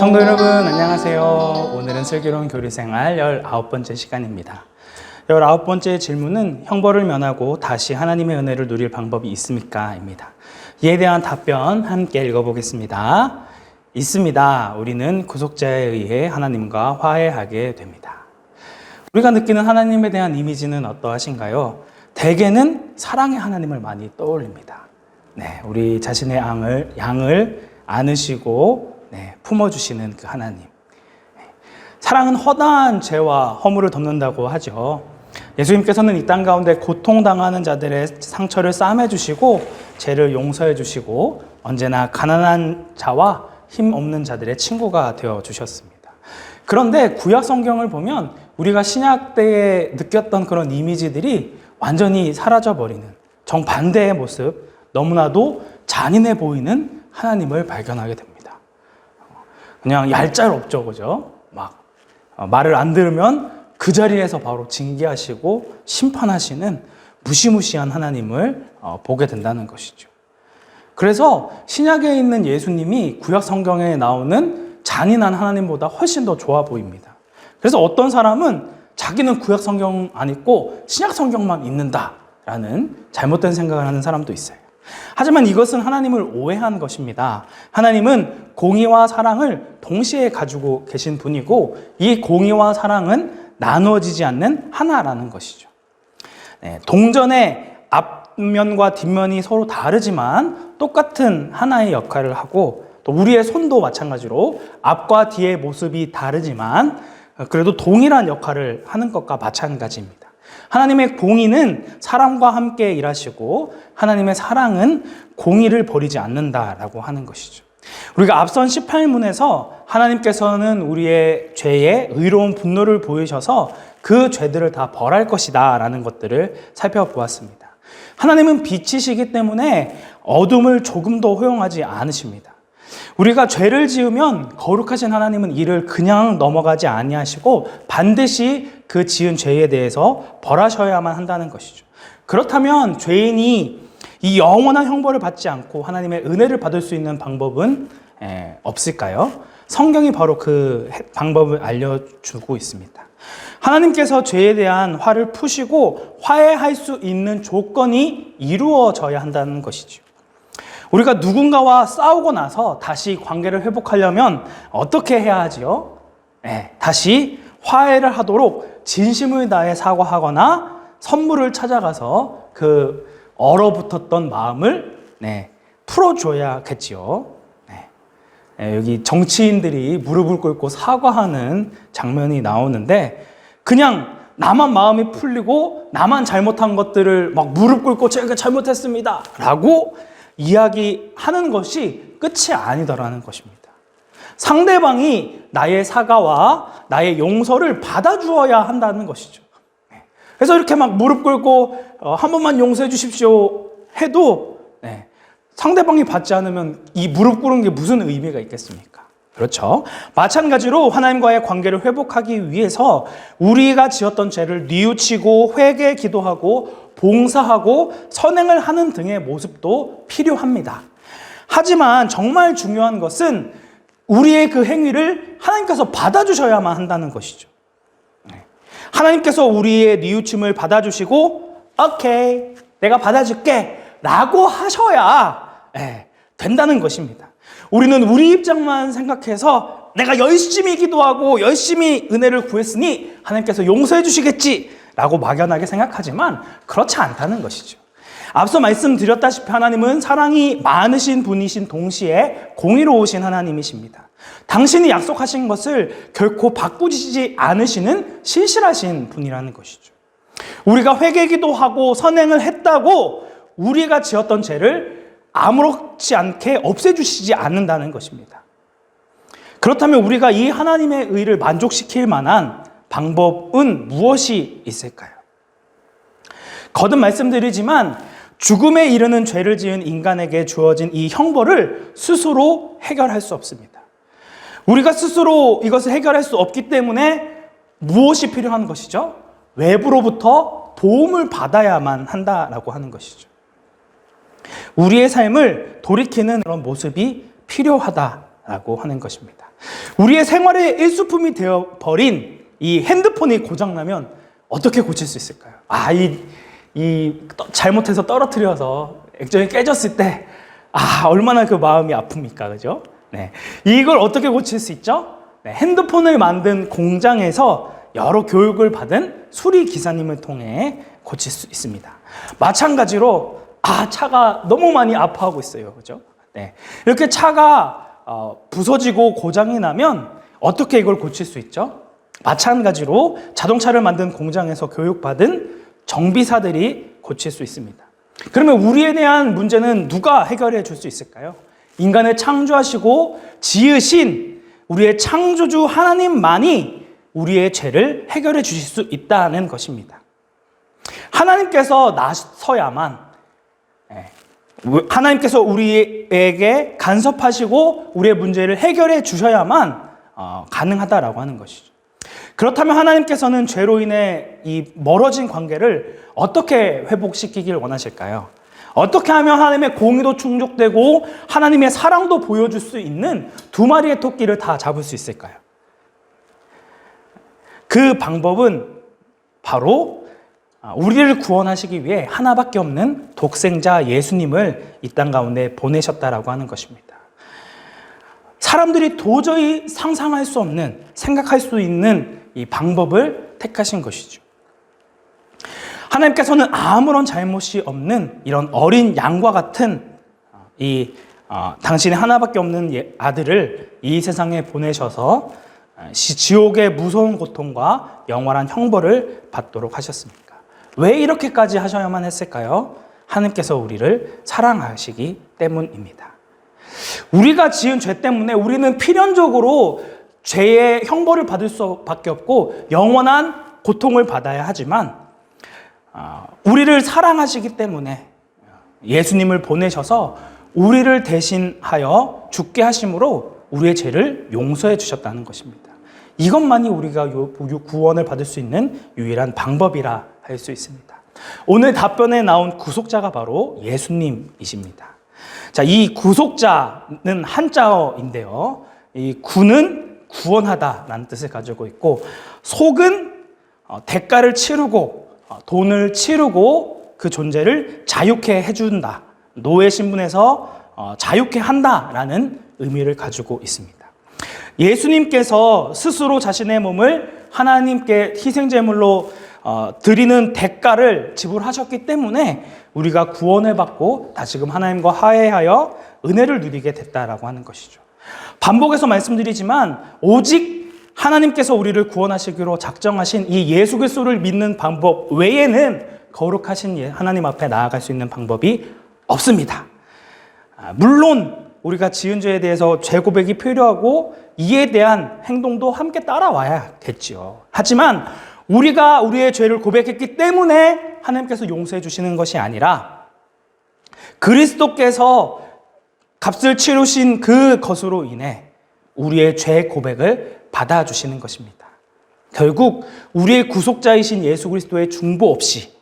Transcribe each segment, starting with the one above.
성도 여러분 안녕하세요. 오늘은 슬기로운 교리생활 19번째 시간입니다. 19번째 질문은 형벌을 면하고 다시 하나님의 은혜를 누릴 방법이 있습니까? 입니다. 이에 대한 답변 함께 읽어보겠습니다. 있습니다. 우리는 구속자에 의해 하나님과 화해하게 됩니다. 우리가 느끼는 하나님에 대한 이미지는 어떠하신가요? 대개는 사랑의 하나님을 많이 떠올립니다. 우리 자신의 양을 안으시고 품어주시는 그 하나님. 사랑은 허다한 죄와 허물을 덮는다고 하죠. 예수님께서는 이 땅 가운데 고통당하는 자들의 상처를 싸매주시고 죄를 용서해주시고 언제나 가난한 자와 힘없는 자들의 친구가 되어주셨습니다. 그런데 구약 성경을 보면 우리가 신약 때에 느꼈던 그런 이미지들이 완전히 사라져버리는 정반대의 모습, 너무나도 잔인해 보이는 하나님을 발견하게 됩니다. 그냥 얄짤없죠, 그죠? 말을 안 들으면 그 자리에서 바로 징계하시고 심판하시는 무시무시한 하나님을 보게 된다는 것이죠. 그래서 신약에 있는 예수님이 구약 성경에 나오는 잔인한 하나님보다 훨씬 더 좋아 보입니다. 그래서 어떤 사람은 자기는 구약 성경 안 읽고 신약 성경만 읽는다라는 잘못된 생각을 하는 사람도 있어요. 하지만 이것은 하나님을 오해한 것입니다. 하나님은 공의와 사랑을 동시에 가지고 계신 분이고 이 공의와 사랑은 나누어지지 않는 하나라는 것이죠. 동전의 앞면과 뒷면이 서로 다르지만 똑같은 하나의 역할을 하고 또 우리의 손도 마찬가지로 앞과 뒤의 모습이 다르지만 그래도 동일한 역할을 하는 것과 마찬가지입니다. 하나님의 공의는 사랑과 함께 일하시고 하나님의 사랑은 공의를 버리지 않는다라고 하는 것이죠. 우리가 앞선 18문에서 하나님께서는 우리의 죄에 의로운 분노를 보이셔서 그 죄들을 다 벌할 것이다 라는 것들을 살펴보았습니다. 하나님은 빛이시기 때문에 어둠을 조금도 허용하지 않으십니다. 우리가 죄를 지으면 거룩하신 하나님은 이를 그냥 넘어가지 아니하시고 반드시 그 지은 죄에 대해서 벌하셔야만 한다는 것이죠. 그렇다면 죄인이 이 영원한 형벌을 받지 않고 하나님의 은혜를 받을 수 있는 방법은 없을까요? 성경이 바로 그 방법을 알려주고 있습니다. 하나님께서 죄에 대한 화를 푸시고 화해할 수 있는 조건이 이루어져야 한다는 것이죠. 우리가 누군가와 싸우고 나서 다시 관계를 회복하려면 어떻게 해야 하지요? 다시 화해를 하도록 진심을 다해 사과하거나 선물을 찾아가서 그 얼어붙었던 마음을 풀어줘야겠지요. 여기 정치인들이 무릎을 꿇고 사과하는 장면이 나오는데 그냥 나만 마음이 풀리고 나만 잘못한 것들을 막 무릎 꿇고 제가 잘못했습니다 라고 이야기하는 것이 끝이 아니더라는 것입니다. 상대방이 나의 사과와 나의 용서를 받아주어야 한다는 것이죠. 그래서 이렇게 막 무릎 꿇고 한 번만 용서해 주십시오 해도 상대방이 받지 않으면 이 무릎 꿇은 게 무슨 의미가 있겠습니까? 그렇죠. 마찬가지로 하나님과의 관계를 회복하기 위해서 우리가 지었던 죄를 뉘우치고 회개 기도하고 봉사하고 선행을 하는 등의 모습도 필요합니다. 하지만 정말 중요한 것은 우리의 그 행위를 하나님께서 받아주셔야만 한다는 것이죠. 하나님께서 우리의 뉘우침을 받아주시고 오케이 내가 받아줄게 라고 하셔야 된다는 것입니다. 우리는 우리 입장만 생각해서 내가 열심히 기도하고 열심히 은혜를 구했으니 하나님께서 용서해 주시겠지 라고 막연하게 생각하지만 그렇지 않다는 것이죠. 앞서 말씀드렸다시피 하나님은 사랑이 많으신 분이신 동시에 공의로우신 하나님이십니다. 당신이 약속하신 것을 결코 바꾸지 않으시는 신실하신 분이라는 것이죠. 우리가 회개기도 하고 선행을 했다고 우리가 지었던 죄를 아무렇지 않게 없애주시지 않는다는 것입니다. 그렇다면 우리가 이 하나님의 의를 만족시킬 만한 방법은 무엇이 있을까요? 거듭 말씀드리지만 죽음에 이르는 죄를 지은 인간에게 주어진 이 형벌을 스스로 해결할 수 없습니다. 우리가 스스로 이것을 해결할 수 없기 때문에 무엇이 필요한 것이죠? 외부로부터 도움을 받아야만 한다라고 하는 것이죠. 우리의 삶을 돌이키는 그런 모습이 필요하다라고 하는 것입니다. 우리의 생활의 일수품이 되어버린 이 핸드폰이 고장나면 어떻게 고칠 수 있을까요? 잘못해서 떨어뜨려서 액정이 깨졌을 때, 얼마나 그 마음이 아픕니까? 그죠? 네. 이걸 어떻게 고칠 수 있죠? 네. 핸드폰을 만든 공장에서 여러 교육을 받은 수리 기사님을 통해 고칠 수 있습니다. 마찬가지로, 차가 너무 많이 아파하고 있어요. 그죠? 네. 이렇게 차가 부서지고 고장이 나면 어떻게 이걸 고칠 수 있죠? 마찬가지로 자동차를 만든 공장에서 교육받은 정비사들이 고칠 수 있습니다. 그러면 우리에 대한 문제는 누가 해결해 줄 수 있을까요? 인간을 창조하시고 지으신 우리의 창조주 하나님만이 우리의 죄를 해결해 주실 수 있다는 것입니다. 하나님께서 나서야만, 하나님께서 우리에게 간섭하시고 우리의 문제를 해결해 주셔야만 가능하다라고 하는 것이죠. 그렇다면 하나님께서는 죄로 인해 이 멀어진 관계를 어떻게 회복시키길 원하실까요? 어떻게 하면 하나님의 공의도 충족되고 하나님의 사랑도 보여줄 수 있는 두 마리의 토끼를 다 잡을 수 있을까요? 그 방법은 바로 우리를 구원하시기 위해 하나밖에 없는 독생자 예수님을 이 땅 가운데 보내셨다라고 하는 것입니다. 사람들이 도저히 상상할 수 없는, 생각할 수 있는 이 방법을 택하신 것이죠. 하나님께서는 아무런 잘못이 없는 이런 어린 양과 같은 당신의 하나밖에 없는 아들을 이 세상에 보내셔서 지옥의 무서운 고통과 영원한 형벌을 받도록 하셨습니까? 왜 이렇게까지 하셔야만 했을까요? 하나님께서 우리를 사랑하시기 때문입니다. 우리가 지은 죄 때문에 우리는 필연적으로 죄의 형벌을 받을 수밖에 없고 영원한 고통을 받아야 하지만 우리를 사랑하시기 때문에 예수님을 보내셔서 우리를 대신하여 죽게 하심으로 우리의 죄를 용서해 주셨다는 것입니다. 이것만이 우리가 구원을 받을 수 있는 유일한 방법이라 할 수 있습니다. 오늘 답변에 나온 구속자가 바로 예수님이십니다. 자, 이 구속자는 한자어인데요. 이 구는 구원하다라는 뜻을 가지고 있고, 속은 대가를 치르고 돈을 치르고 그 존재를 자유케 해준다. 노예 신분에서 자유케 한다라는 의미를 가지고 있습니다. 예수님께서 스스로 자신의 몸을 하나님께 희생제물로 드리는 대가를 지불하셨기 때문에 우리가 구원을 받고 다시금 하나님과 화해하여 은혜를 누리게 됐다라고 하는 것이죠. 반복해서 말씀드리지만 오직 하나님께서 우리를 구원하시기로 작정하신 이 예수 그리스도를 믿는 방법 외에는 거룩하신 하나님 앞에 나아갈 수 있는 방법이 없습니다. 물론 우리가 지은 죄에 대해서 죄 고백이 필요하고 이에 대한 행동도 함께 따라와야겠지요. 하지만 우리가 우리의 죄를 고백했기 때문에 하나님께서 용서해 주시는 것이 아니라 그리스도께서 값을 치르신 그 것으로 인해 우리의 죄 고백을 받아주시는 것입니다. 결국 우리의 구속자이신 예수 그리스도의 중보 없이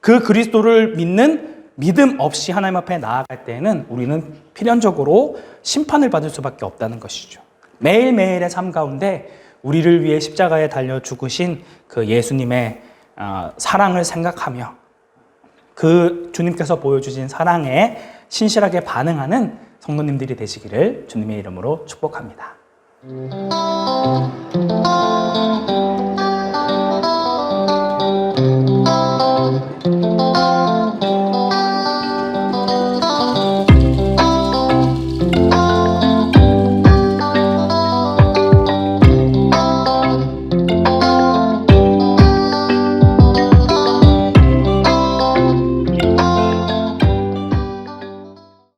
그 그리스도를 믿는 믿음 없이 하나님 앞에 나아갈 때에는 우리는 필연적으로 심판을 받을 수밖에 없다는 것이죠. 매일매일의 삶 가운데 우리를 위해 십자가에 달려 죽으신 그 예수님의 사랑을 생각하며 그 주님께서 보여주신 사랑에 신실하게 반응하는 성도님들이 되시기를 주님의 이름으로 축복합니다.